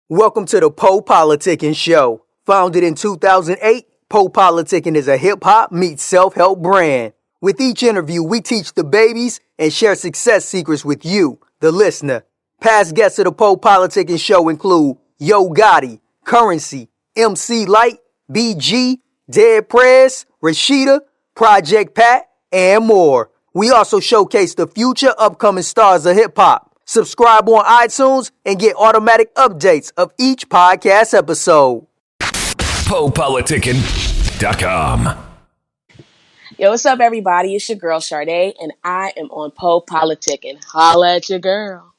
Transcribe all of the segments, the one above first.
Welcome to the PoPolitickin show. Founded in 2008, PoPolitickin is a hip-hop meets self-help brand. With each interview, we teach the babies and share success secrets with you, the listener. Past guests of the PoPolitickin show include Yo Gotti, Currency, MC Light, BG, Dead Prez, Rashida, Project Pat, and more. We also showcase the future upcoming stars of hip-hop. Subscribe on iTunes and get automatic updates of each podcast episode. PoPolitickin.com. Yo, what's up, everybody? It's your girl, Shardé, and I am on PoPolitickin. Holla at your girl.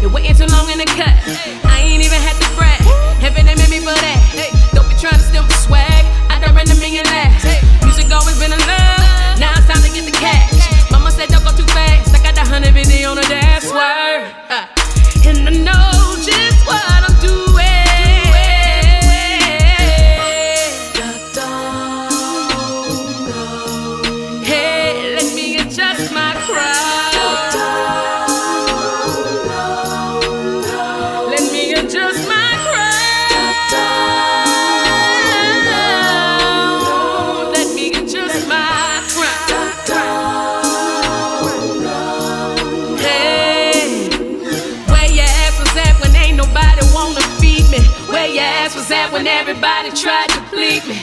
Waiting too long in the cut. I ain't even had to brag. Heaven they made me for that. Don't be trying to steal my swag. I done ran a million laps. Music always been a love. Now it's time to get the cash. Mama said don't go too fast. I got the 150 on the dash. Word. And I know just what I'm doing. Hey, let me adjust my crowd. When everybody tried to please me.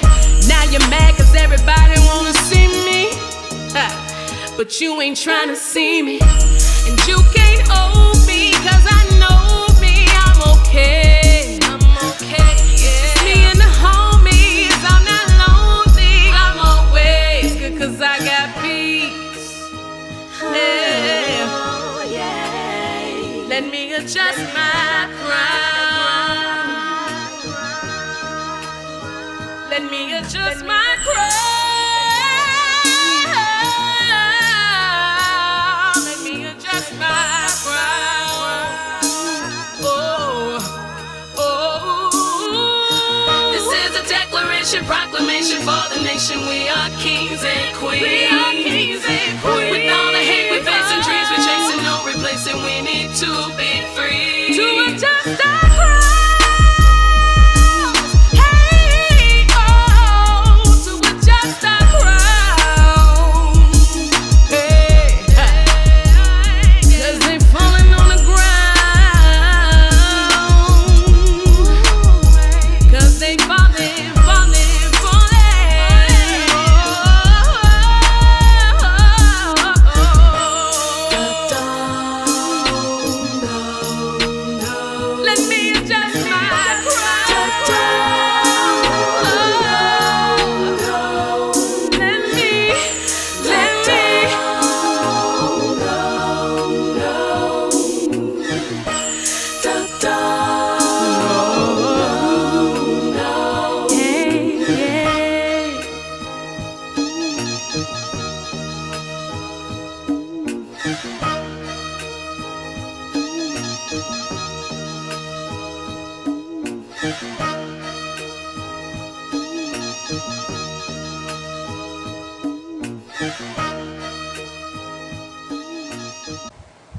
Now you're mad cause everybody wanna see me. But you ain't trying to see me. And you can't hold me cause I know me. I'm okay. I'm okay, yeah. Me and the homies, I'm not lonely. I'm always good cause I got peace. Yeah. Oh, yeah. Let me adjust my crown. Let me adjust my crown. Let me adjust my crown. Oh, oh. This is a declaration, proclamation for the nation. We are kings and queens. We are kings and queens. With all the hate we face and dreams we chasing, no replacing. We need to be free. To adjust our crown.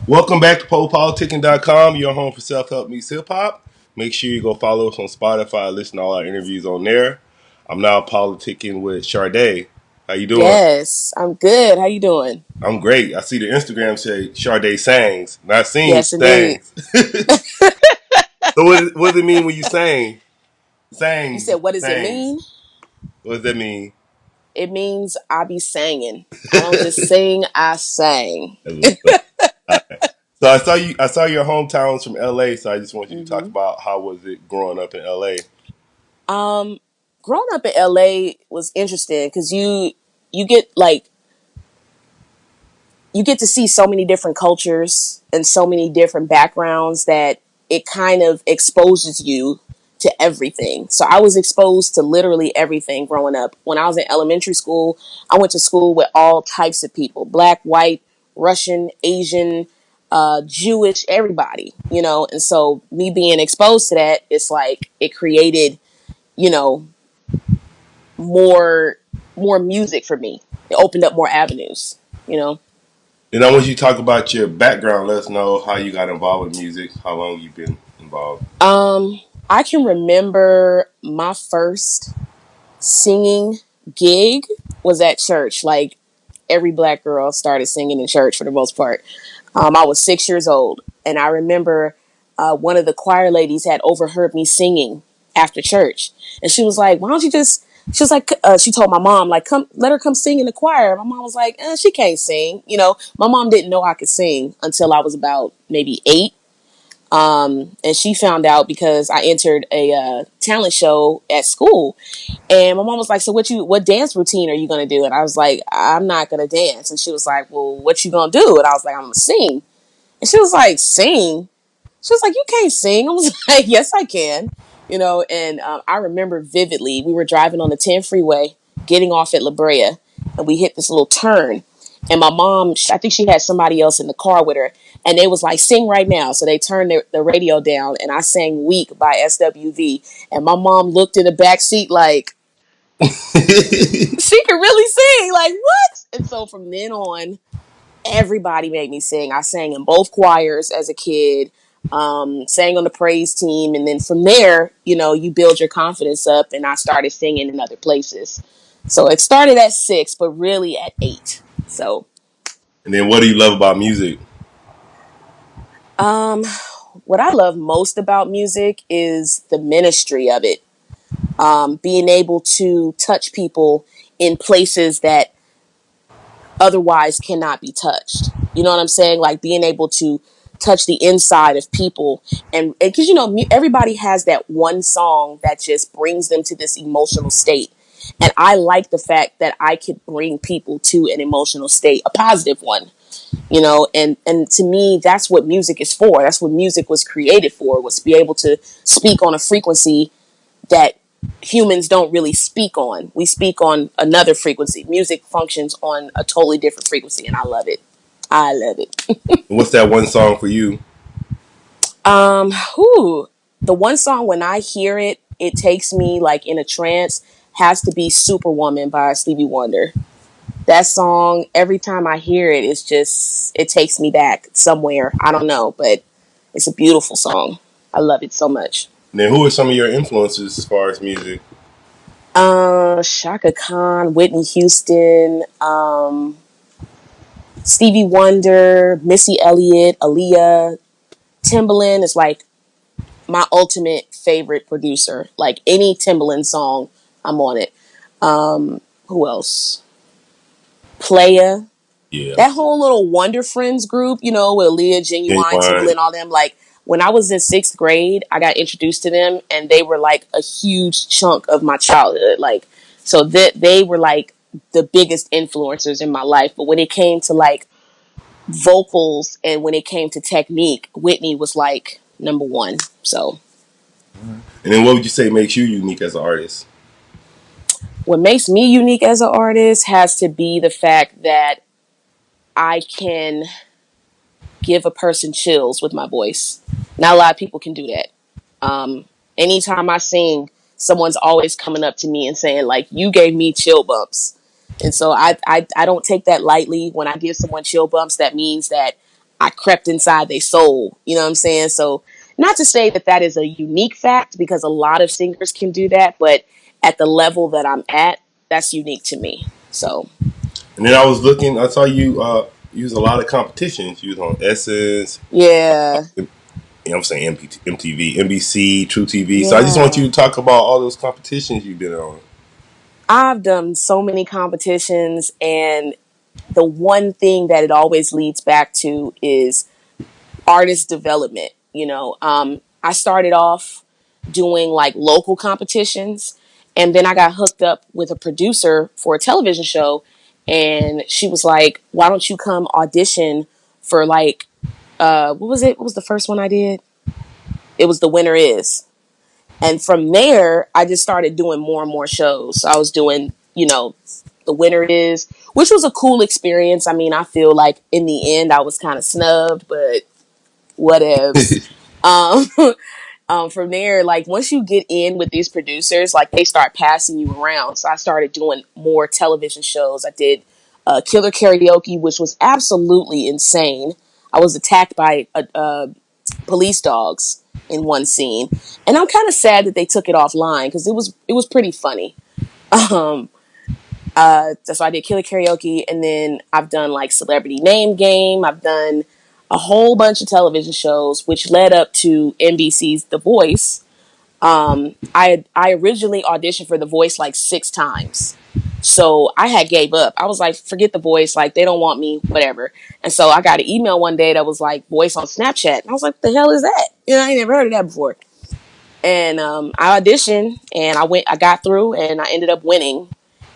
Welcome back to PoPolitickin.com, your home for self-help meets hip-hop. Make sure you go follow us on Spotify, listen to all our interviews on there. I'm now politicking with Shardé. How you doing? Yes, I'm good. How you doing? I'm great. I see the Instagram say Shardé Sangz, not sing, yes, Sangz. So what does it mean when you sang? Sang. You said, what does it mean? What does that mean? It means I be singing. I don't just sing, I sang. So I saw your hometowns from LA, so I just want you to talk about how was it growing up in LA. Um, Growing up in LA was interesting because you get like you get to see so many different cultures and so many different backgrounds that it kind of exposes you to everything. So I was exposed to literally everything growing up. When I was in elementary school, I went to school with all types of people: black, white, Russian, Asian, Jewish, everybody, you know. And so me being exposed to that, it's like it created, you know, more more music for me. It opened up more avenues, you know. And I want you to talk about your background. Let us know how you got involved with music, how long you've been involved. I can remember my first singing gig was at church. Like every black girl started singing in church for the most part. I was 6 years old, and I remember one of the choir ladies had overheard me singing after church, and she was like, "Why don't you just?" She was like, she told my mom, like, "Come, let her come sing in the choir." My mom was like, "She can't sing." You know, my mom didn't know I could sing until I was about maybe 8. And she found out because I entered a talent show at school, and my mom was like, "So what dance routine are you gonna do?" And I was like, "I'm not gonna dance." And she was like, "Well, what you gonna do?" And I was like, "I'm gonna sing." And she was like, "Sing?" She was like, "You can't sing." I was like, "Yes, I can." You know, and I remember vividly, we were driving on the 10 freeway, getting off at La Brea, and we hit this little turn. And my mom, I think she had somebody else in the car with her, and they was like, "Sing right now." So they turned the radio down, and I sang "Weak" by SWV. And my mom looked in the back seat like, she could really sing. Like, what? And so from then on, everybody made me sing. I sang in both choirs as a kid, sang on the praise team. And then from there, you know, you build your confidence up, and I started singing in other places. So it started at 6, but really at 8. So, And then what do you love about music? um, what I love most about music is the ministry of it. Being able to touch people in places that otherwise cannot be touched. You know what I'm saying? Like being able to touch the inside of people, and because you know everybody has that one song that just brings them to this emotional state, and I like the fact that I could bring people to an emotional state, a positive one, you know. And to me, that's what music is for. That's what music was created for, was to be able to speak on a frequency that humans don't really speak on. We speak on another frequency. Music functions on a totally different frequency, and I love it. I love it. And what's that one song for you? Whew, the one song when I hear it, it takes me like in a trance. Has to be "Superwoman" by Stevie Wonder. That song, every time I hear it, it's just it takes me back somewhere. I don't know, but it's a beautiful song. I love it so much. And then who are some of your influences as far as music? Shaka Khan, Whitney Houston, Stevie Wonder, Missy Elliott, Aaliyah, Timbaland is like my ultimate favorite producer. Like any Timbaland song, I'm on it. Who else? Playa. Yeah, That whole little Wonder Friends group, you know, with Aaliyah, Genuine, Genuine. Timbaland, all them. Like when I was in 6th grade, I got introduced to them, and they were like a huge chunk of my childhood. Like so that they were like the biggest influencers in my life. But when it came to like vocals and when it came to technique, Whitney was like number one. So And then what would you say makes you unique as an artist? what makes me unique as an artist has to be the fact that I can give a person chills with my voice. Not a lot of people can do that. Anytime I sing, someone's always coming up to me and saying like, "You gave me chill bumps." And so I don't take that lightly. When I give someone chill bumps, that means that I crept inside their soul. You know what I'm saying? So not to say that that is a unique fact, because a lot of singers can do that, but at the level that I'm at, that's unique to me. So And then I was looking, I saw you use a lot of competitions. You was on Essence, yeah, I'm saying MTV, NBC, True TV. So I just want you yeah. to talk about all those competitions you've been on. I've done so many competitions, and the one thing that it always leads back to is artist development. You know, I started off doing like local competitions. And then I got hooked up with a producer for a television show. And she was like, why don't you come audition for like, what was it? What was the first one I did? It was The Winner Is. And from there, I just started doing more and more shows. So I was doing, The Winner Is, which was a cool experience. I mean, I feel like in the end, I was kind of snubbed, but whatevs. Um, from there, like once you get in with these producers, like they start passing you around. So I started doing more television shows. I did Killer Karaoke, which was absolutely insane. I was attacked by police dogs in one scene, and I'm kind of sad that they took it offline because it was pretty funny. Um, so I did Killer Karaoke, and then I've done like Celebrity Name Game. I've done a whole bunch of television shows, which led up to NBC's The Voice. I originally auditioned for The Voice like 6 times. So I had gave up. I was like, forget The Voice. Like, they don't want me, whatever. And so I got an email one day that was like, Voice on Snapchat. And I was like, what the hell is that? I ain't never heard of that before. And I auditioned and I got through and I ended up winning.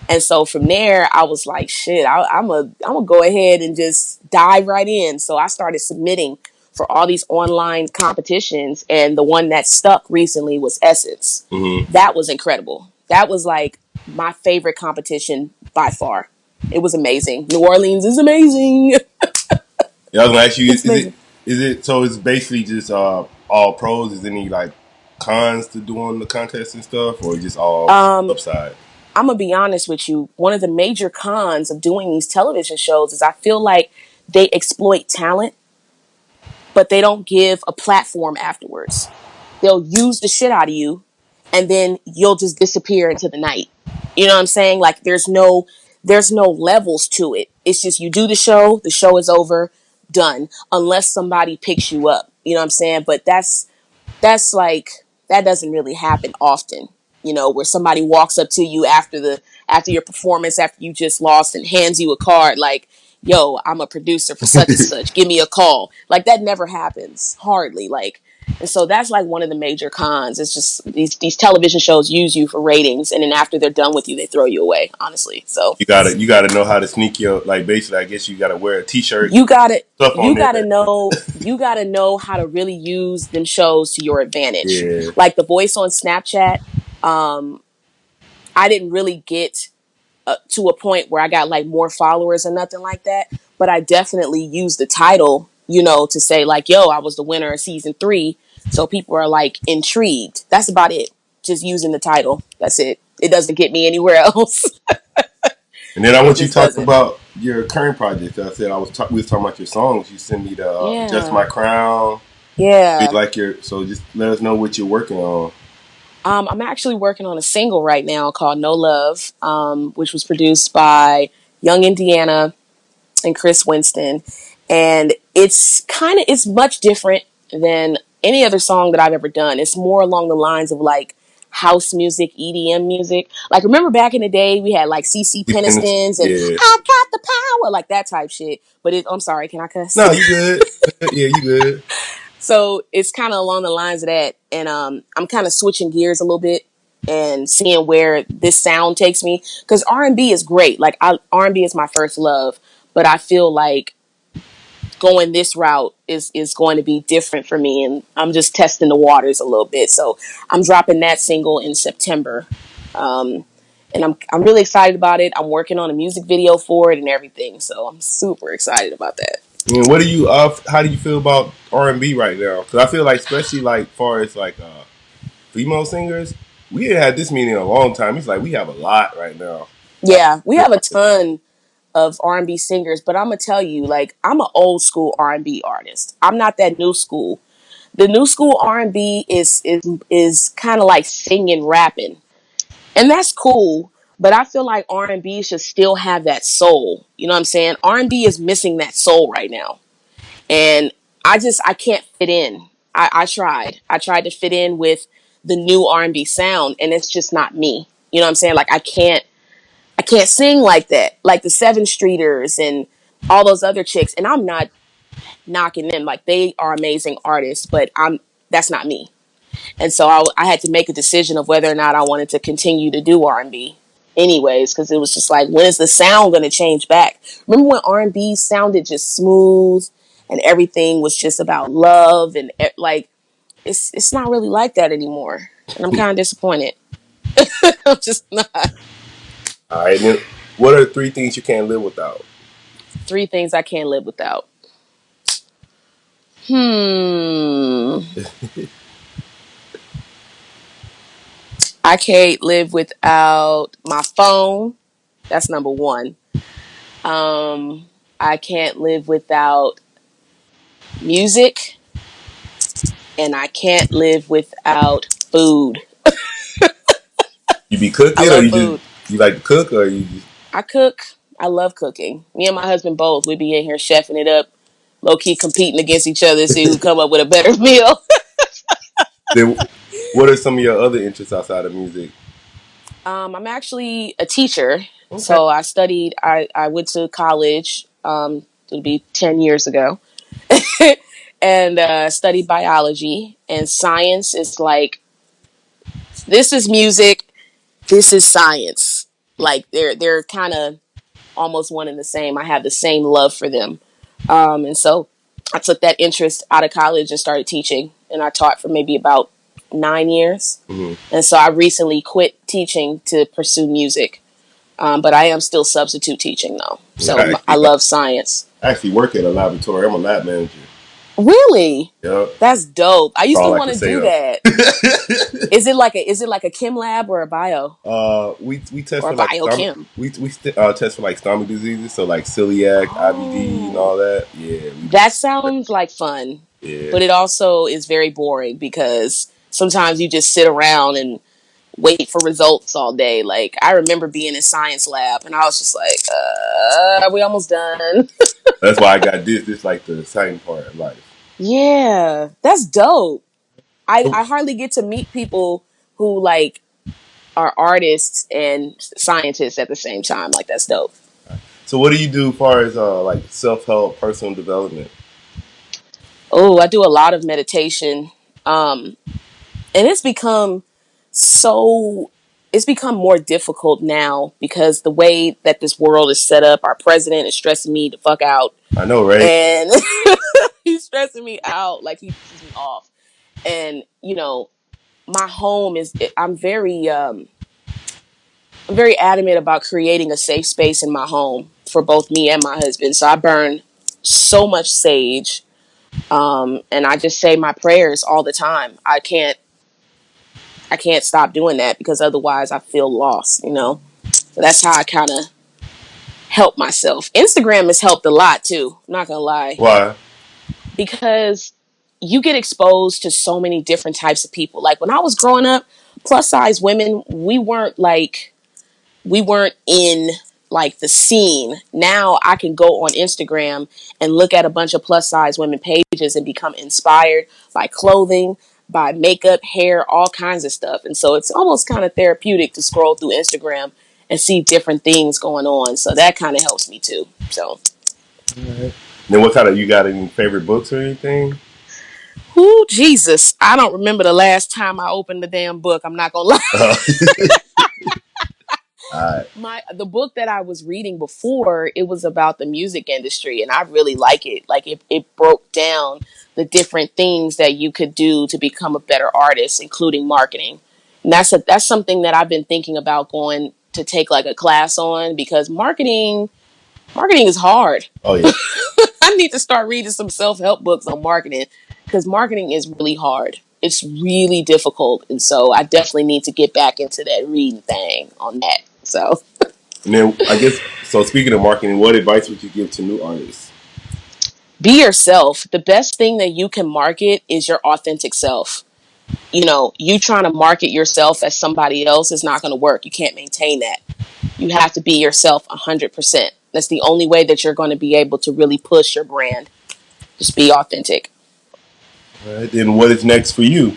And so from there, I was like, shit, I'm gonna go ahead and just dive right in. So I started submitting for all these online competitions. And the one that stuck recently was Essence. Mm-hmm. That was incredible. That was like my favorite competition by far. It was amazing. New Orleans is amazing. Yeah, I was gonna ask you, It's amazing. is it so? It's basically just all pros. Is any like cons to doing the contest and stuff, or just all upside? I'm gonna be honest with you. One of the major cons of doing these television shows is I feel like they exploit talent, but they don't give a platform afterwards. They'll use the shit out of you, and then you'll just disappear into the night. You know what I'm saying? Like there's no levels to it. It's just you do the show is over, done. Unless somebody picks you up. You know what I'm saying? But that's like that doesn't really happen often, where somebody walks up to you after your performance, after you just lost, and hands you a card like, yo, I'm a producer for such and such, give me a call. Like that never happens, hardly. Like, and so that's like one of the major cons. It's just these television shows use you for ratings, and then after they're done with you, they throw you away, honestly. So You gotta know how to sneak your, like, basically. I guess you gotta wear a t-shirt, you gotta stuff on you there. gotta know you gotta know how to really use them shows to your advantage. Yeah, Like The Voice on Snapchat, I didn't really get to a point where I got like more followers or nothing like that, but I definitely used the title, to say like, yo, I was the winner of season 3, so people are like intrigued. That's about it. Just using the title. That's it. It doesn't get me anywhere else. and then I It want you to just talk doesn't. about your current project. I said we was talking about your songs. You sent me the "Adjust Yeah. My Crown." You Yeah. like so just let us know what you're working on. I'm actually working on a single right now called No Love, which was produced by Young Indiana and Chris Winston. And it's much different than any other song that I've ever done. It's more along the lines of like house music, EDM music. Like, remember back in the day, we had like CC Penistons and Yeah. I got the power, like that type shit. But I'm sorry, can I cuss? No, you good. Yeah, you good. So it's kind of along the lines of that. And I'm kind of switching gears a little bit and seeing where this sound takes me. Because R&B is great. Like, R&B is my first love. But I feel like going this route is going to be different for me. And I'm just testing the waters a little bit. So I'm dropping that single in September. And I'm really excited about it. I'm working on a music video for it and everything. So I'm super excited about that. And what do you how do you feel about R&B right now? Because I feel like, especially like far as like female singers, we ain't had this many in a long time. It's like we have a lot right now. Yeah, we have a ton of R&B singers, but I'm gonna tell you, like, I'm an old school R&B artist. I'm not that new school. The new school R&B is kind of like singing, rapping, and that's cool. But I feel like R&B should still have that soul. You know what I'm saying? R&B is missing that soul right now, and I can't fit in. I tried. I tried to fit in with the new R&B sound, and it's just not me. You know what I'm saying? Like, I can't sing like that, like the Seven Streeters and all those other chicks. And I'm not knocking them; like, they are amazing artists, but that's not me. And so I had to make a decision of whether or not I wanted to continue to do R&B anyways, because it was just like, when is the sound going to change back? Remember when R&B sounded just smooth and everything was just about love, and like, it's not really like that anymore. And I'm kind of disappointed. I'm just not. All right. Then what are 3 things you can't live without? 3 things I can't live without. I can't live without my phone. That's number one. I can't live without music, and I can't live without food. You be I cooking, or love food. you like to cook, or you just I cook. I love cooking. Me and my husband both. We be in here chefing it up, low key competing against each other to see who come up with a better meal. then what are some of your other interests outside of music? I'm actually a teacher, Okay. so I studied. I went to college. It'll be 10 years ago, and studied biology. And science is like, this is music, this is science. Like, they're kind of almost one and the same. I have the same love for them, and so I took that interest out of college and started teaching. And I taught for maybe about 9 years. Mm-hmm. And so I recently quit teaching to pursue music. But I am still substitute teaching though. So I love science. I actually work at a laboratory. I'm a lab manager. Really? Yep. That's dope. I used to All I want can to say do of. that. Is it like a chem lab or a bio We test or for a like stomach. biochem? We test for like stomach diseases, so like celiac, IBD, and all that. Yeah. That sounds like fun. Yeah. But it also is very boring because sometimes you just sit around and wait for results all day. Like, I remember being in science lab and I was just like, are we almost done? That's why I got this. This like the exciting part of life. Yeah, that's dope. I hardly get to meet people who like are artists and scientists at the same time. Like, that's dope. So what do you do as far as like self-help, personal development? Oh, I do a lot of meditation. And it's become so it's become more difficult now because the way that this world is set up, our president is stressing me the fuck out. I know, right? And he's stressing me out, like, he pisses me off. And my home is, I'm very adamant about creating a safe space in my home for both me and my husband. So I burn so much sage, and I just say my prayers all the time. I can't stop doing that because otherwise I feel lost, So that's how I kind of help myself. Instagram has helped a lot too. I'm not gonna lie. Why? Because you get exposed to so many different types of people. Like, when I was growing up, plus size women, we weren't in like the scene. Now I can go on Instagram and look at a bunch of plus size women pages and become inspired by clothing, by makeup, hair, all kinds of stuff. And so it's almost kind of therapeutic to scroll through Instagram and see different things going on. So that kind of helps me too. So. Right. Then what kind of, you got any favorite books or anything? Ooh, Jesus. I don't remember the last time I opened the damn book. I'm not going to lie. The book that I was reading before, it was about the music industry, and I really like it. Like, it broke down the different things that you could do to become a better artist, including marketing. And that's something that I've been thinking about going to take like a class on, because marketing is hard. Oh yeah. I need to start reading some self-help books on marketing, because marketing is really hard. It's really difficult. And so I definitely need to get back into that reading thing on that. So. And then I guess, so speaking of marketing, what advice would you give to new artists? Be yourself. The best thing that you can market is your authentic self. You trying to market yourself as somebody else is not going to work. You can't maintain that. You have to be yourself 100%. That's the only way that you're going to be able to really push your brand. Just be authentic. All right. Then what is next for you?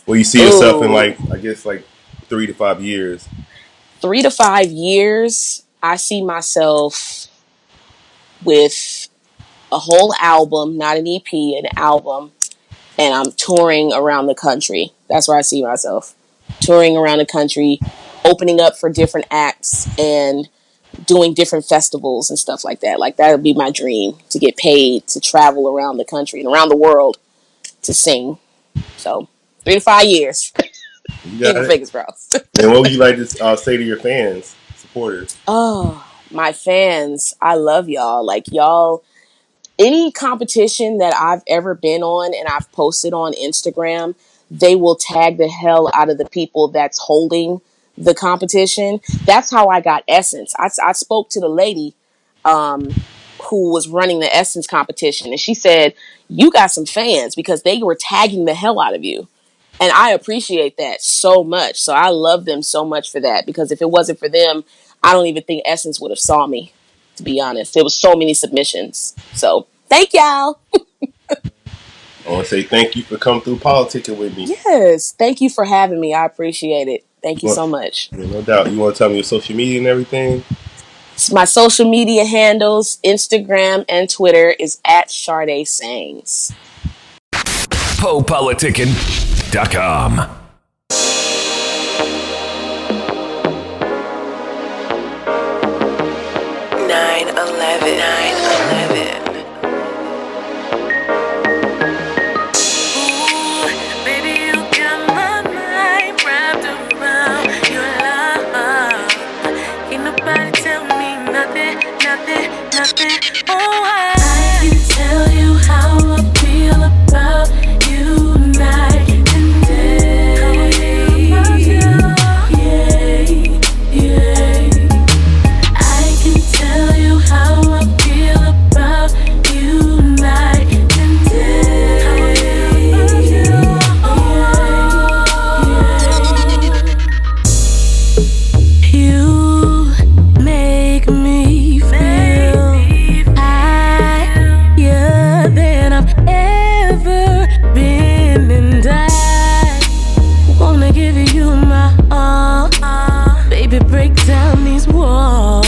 Well, you see yourself in like 3 to 5 years. 3 to 5 years, I see myself with a whole album, not an EP, an album, and I'm touring around the country. That's where I see myself. Touring around the country, opening up for different acts and doing different festivals and stuff like that. Like, that would be my dream, to get paid to travel around the country and around the world to sing. So 3 to 5 years. Keep my fingers crossed. And what would you like to say to your fans, supporters? Oh, my fans, I love y'all. Like, y'all, any competition that I've ever been on and I've posted on Instagram, they will tag the hell out of the people that's holding the competition. That's how I got Essence. I spoke to the lady who was running the Essence competition, and she said, you got some fans, because they were tagging the hell out of you. And I appreciate that so much. So I love them so much for that, because if it wasn't for them, I don't even think Essence would have saw me, to be honest. There was so many submissions. So thank y'all. I want to say thank you for coming through politicking with me. Yes. Thank you for having me. I appreciate it. Thank you so much. Yeah, no doubt. You want to tell me your social media and everything? My social media handles, Instagram and Twitter, is at Shardé Sangz. PoPolitickin.com. 9/11. Oh, I can tell you how I feel about you night and day. Yeah. I can tell you how I feel about you night and day. You make me feel higher than I've ever been, and I wanna give you my all. Baby, break down these walls.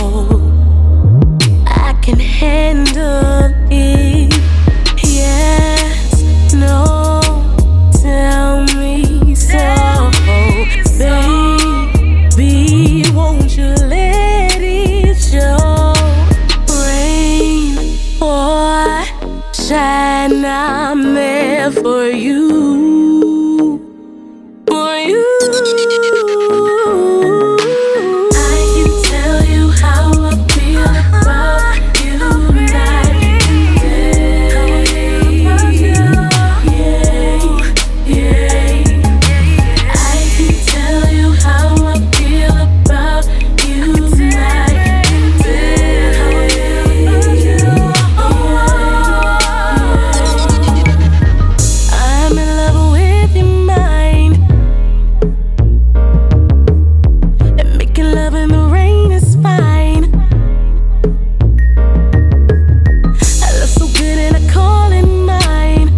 I can handle it. Yes, no, tell me so. Baby, won't you let it show? Rain or shine, I'm there for you. For you. I can tell you how I feel about you night and day. I can tell you how I feel about you night and day. I'm in love with your mind, and making love in the rain is fine. I love so good and I call it mine.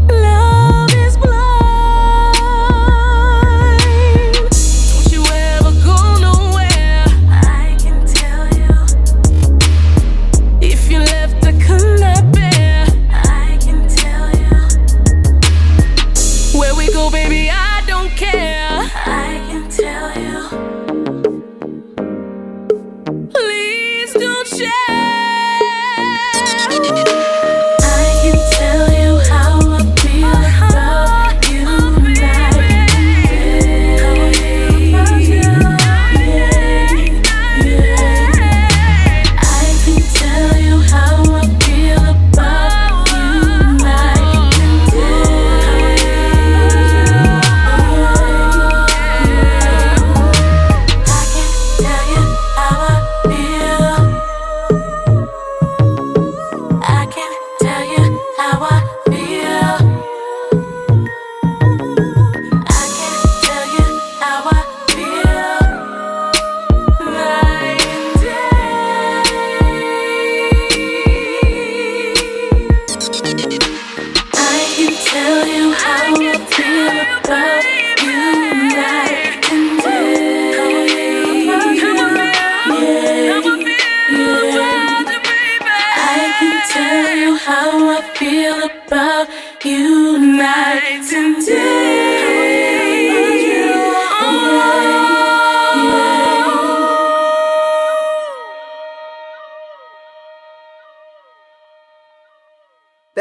Love is blind. Don't you ever go nowhere. I can tell you. If you left, I could not bear. I can tell you. Where we go, baby, I don't care. I can tell you. Please don't share. I can tell you how I feel about you night and day. I can tell you how I feel about you night and day.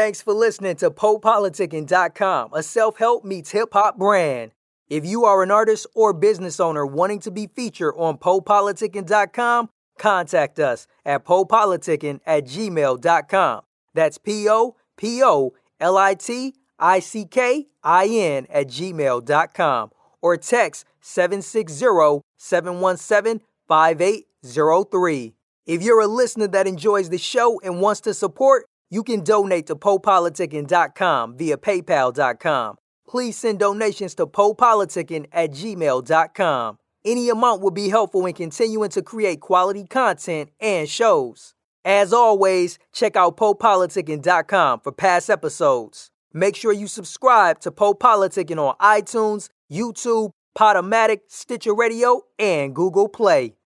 Thanks for listening to PoPolitickin.com, a self-help meets hip-hop brand. If you are an artist or business owner wanting to be featured on PoPolitickin.com, contact us at PoPolitickin@gmail.com. That's PoPolitickin@gmail.com or text 760-717-5803. If you're a listener that enjoys the show and wants to support, you can donate to PoPolitickin.com via PayPal.com. Please send donations to PoPolitickin@gmail.com. Any amount will be helpful in continuing to create quality content and shows. As always, check out PoPolitickin.com for past episodes. Make sure you subscribe to PoPolitickin on iTunes, YouTube, Podomatic, Stitcher Radio, and Google Play.